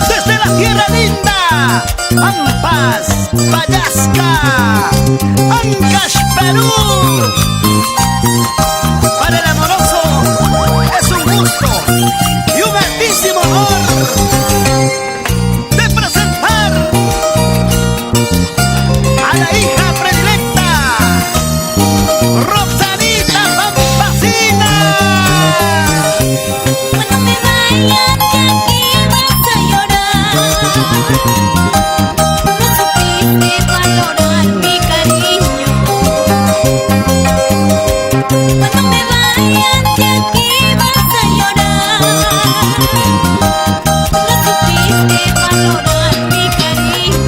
Desde la tierra linda, Pampas, Vallasca, Ancash, Perú. Para el amoroso es un gusto y un altísimo honor de presentar a la hija predilecta, Roxanita Pampasina. Cuando me vaya de aquí vas a llorar. No supiste valorar mi cariño. Cuando me vaya de aquí vas a llorar. No supiste valorar mi cariño.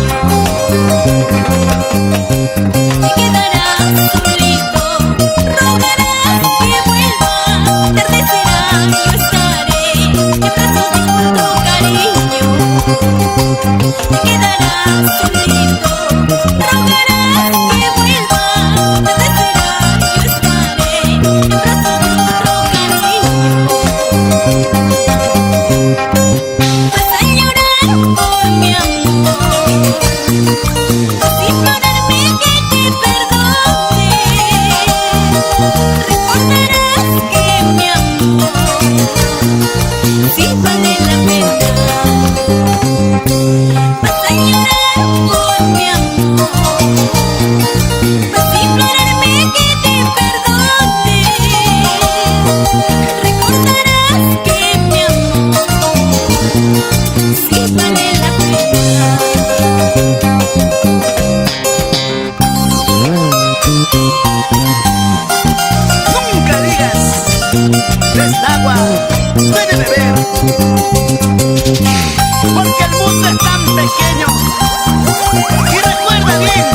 Te quedarás solito, rogarás que vuelva. Tarde será, yo estaré en brazos de otro cariño. Te quedarás solito, rogarás que vuelva. Tarde será, yo estaré en brazos de otro cariño. Vas a llorar por mi amor, vas a implorarme que te perdone. Recordarás que mi amor sí vale la pena. Vas a llorar por mi amor, vas a implorarme que te perdone. Recordarás que mi amor sí vale la pena. Nunca digas, esta agua puede beber, porque el mundo es tan pequeño. Y recuerda bien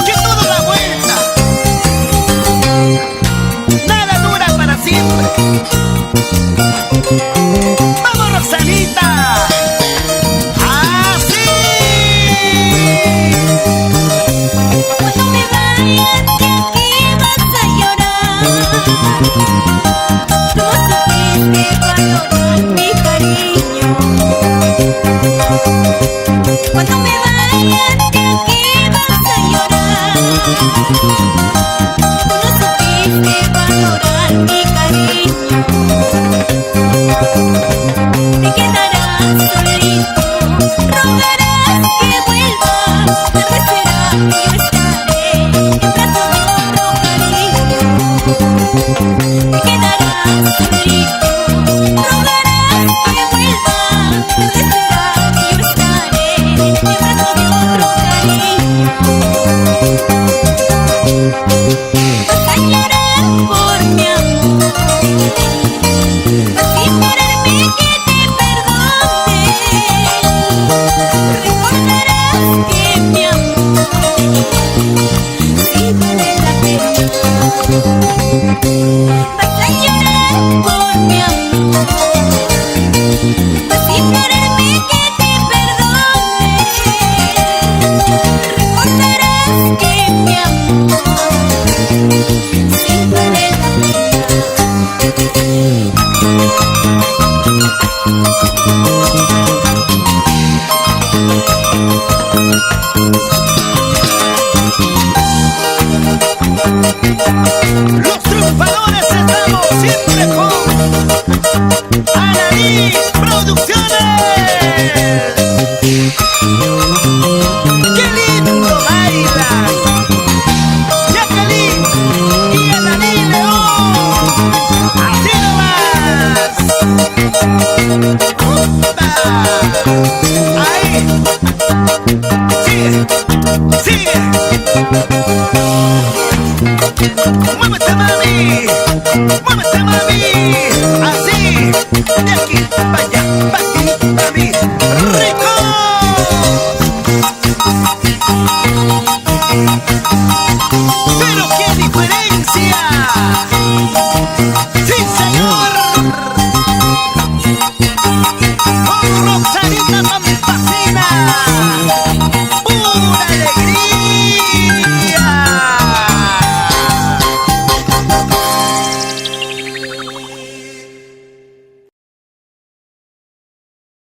que todo da vuelta, nada dura para siempre. ¡Vamos, Roxanita! ¡Así! Cuando me vaya de aquí vas a llorar. No supiste valorar mi cariño. Cuando me vaya de aquí vas a llorar. No supiste valorar mi cariño. Te quedarás solito, rogarás que vuelva. Tarde será, yo estaré en brazos de otro cariño. Te quedarás solito, rogarás que vuelva. Tarde será, yo estaré en brazos de otro cariño. Vas a llorar por mi amor, vas a implorarme que te perdone. Recordarás que mi amor sí vale la pena. Vas a llorar por mi amor, vas a implorarme que te perdone. Recordarás que mi amor sí vale la pena. Los triunfadores estamos siempre con Anaí Producciones. ¡Qué lindo bailan! Jacqueline y Anaí León. ¡Así nomás! ¡Opa! ¡Ahí! ¡Sigue! ¡Sigue! ¡Muévete, mami! ¡Muévete, mami! Así, de aquí para allá, para ti, para mí. ¡Rico! ¡Pero qué diferencia! ¡Sí, señor! ¡Con Roxanita!